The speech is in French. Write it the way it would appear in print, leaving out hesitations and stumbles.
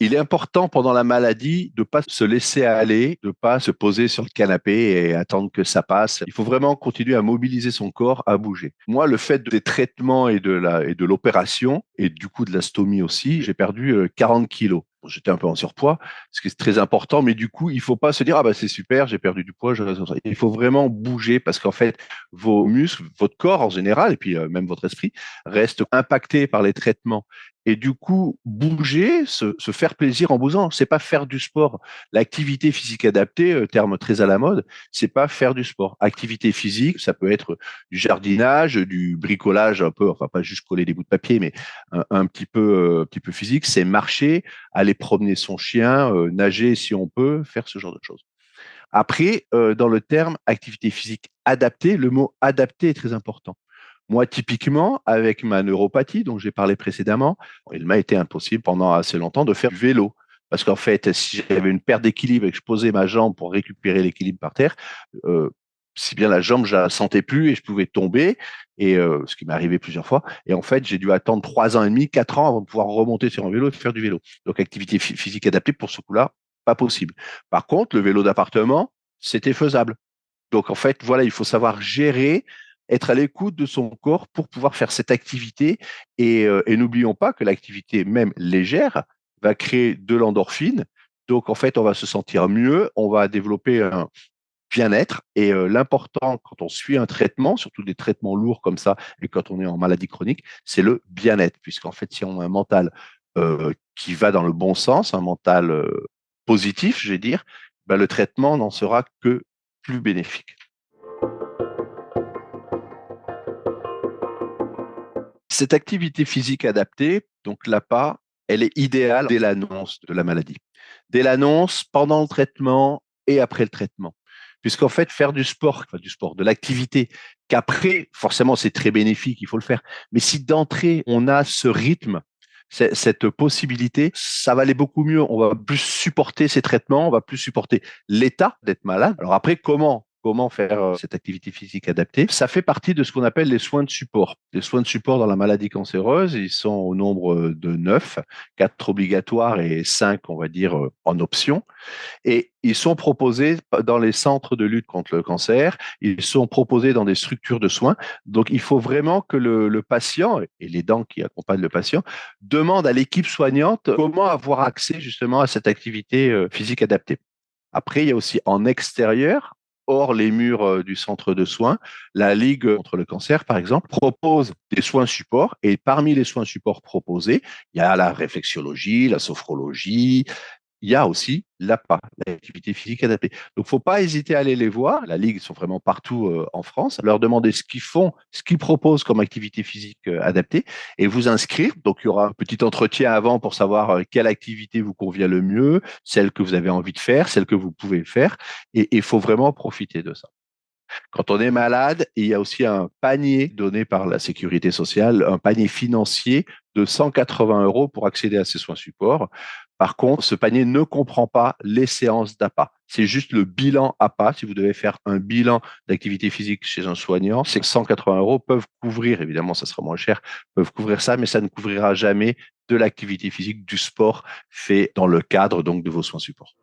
Il est important pendant la maladie de pas se laisser aller, de pas se poser sur le canapé et attendre que ça passe. Il faut vraiment continuer à mobiliser son corps, à bouger. Moi, le fait des traitements et de l'opération et du coup de la stomie aussi, j'ai perdu 40 kilos. Bon, j'étais un peu en surpoids, ce qui est très important, mais du coup, il faut pas se dire ah bah c'est super, j'ai perdu du poids. Il faut vraiment bouger parce qu'en fait, vos muscles, votre corps en général et puis même votre esprit reste impacté par les traitements. Et du coup, bouger, se faire plaisir en bougeant, c'est pas faire du sport. L'activité physique adaptée, terme très à la mode, c'est pas faire du sport. Activité physique, ça peut être du jardinage, du bricolage un peu, enfin pas juste coller des bouts de papier, mais un petit peu physique. C'est marcher, aller promener son chien, nager si on peut, faire ce genre de choses. Après, dans le terme activité physique adaptée, le mot adapté est très important. Moi, typiquement, avec ma neuropathie dont j'ai parlé précédemment, il m'a été impossible pendant assez longtemps de faire du vélo. Parce qu'en fait, si j'avais une perte d'équilibre et que je posais ma jambe pour récupérer l'équilibre par terre, euh, si bien la jambe, je la sentais plus et je pouvais tomber, et ce qui m'est arrivé plusieurs fois. Et en fait, j'ai dû attendre 3 ans et demi, 4 ans avant de pouvoir remonter sur un vélo et faire du vélo. Donc, activité physique adaptée pour ce coup-là, pas possible. Par contre, le vélo d'appartement, c'était faisable. Donc, en fait, voilà, il faut savoir gérer, être à l'écoute de son corps pour pouvoir faire cette activité. Et n'oublions pas que l'activité, même légère, va créer de l'endorphine. Donc, en fait, on va se sentir mieux, on va développer un bien-être. Et l'important, quand on suit un traitement, surtout des traitements lourds comme ça, et quand on est en maladie chronique, c'est le bien-être. Puisqu'en fait, si on a un mental qui va dans le bon sens, un mental positif, je vais dire, ben, le traitement n'en sera que plus bénéfique. Cette activité physique adaptée, donc l'APA, elle est idéale dès l'annonce de la maladie. Dès l'annonce, pendant le traitement et après le traitement. Puisqu'en fait, faire du sport, de l'activité, qu'après, forcément, c'est très bénéfique, il faut le faire. Mais si d'entrée, on a ce rythme, cette possibilité, ça va aller beaucoup mieux. On va plus supporter ces traitements, on va plus supporter l'état d'être malade. Alors après, comment faire cette activité physique adaptée? Ça fait partie de ce qu'on appelle les soins de support. Les soins de support dans la maladie cancéreuse, ils sont au nombre de 9, 4 obligatoires et 5, on va dire, en option. Et ils sont proposés dans les centres de lutte contre le cancer, ils sont proposés dans des structures de soins. Donc, il faut vraiment que le patient et les dents qui accompagnent le patient demandent à l'équipe soignante comment avoir accès justement à cette activité physique adaptée. Après, il y a aussi en extérieur, hors les murs du centre de soins, la Ligue contre le cancer, par exemple, propose des soins supports. Et parmi les soins supports proposés, il y a la réflexologie, la sophrologie, il y a aussi l'APA, l'activité physique adaptée. Donc, faut pas hésiter à aller les voir. La Ligue, ils sont vraiment partout en France. Leur demander ce qu'ils font, ce qu'ils proposent comme activité physique adaptée et vous inscrire. Donc, il y aura un petit entretien avant pour savoir quelle activité vous convient le mieux, celle que vous avez envie de faire, celle que vous pouvez faire. Et il faut vraiment profiter de ça. Quand on est malade, il y a aussi un panier donné par la sécurité sociale, un panier financier de 180 euros pour accéder à ces soins supports. Par contre, ce panier ne comprend pas les séances d'APA. C'est juste le bilan APA. Si vous devez faire un bilan d'activité physique chez un soignant, ces 180 euros peuvent couvrir, évidemment, ça sera moins cher, peuvent couvrir ça, mais ça ne couvrira jamais de l'activité physique, du sport fait dans le cadre donc de vos soins supports.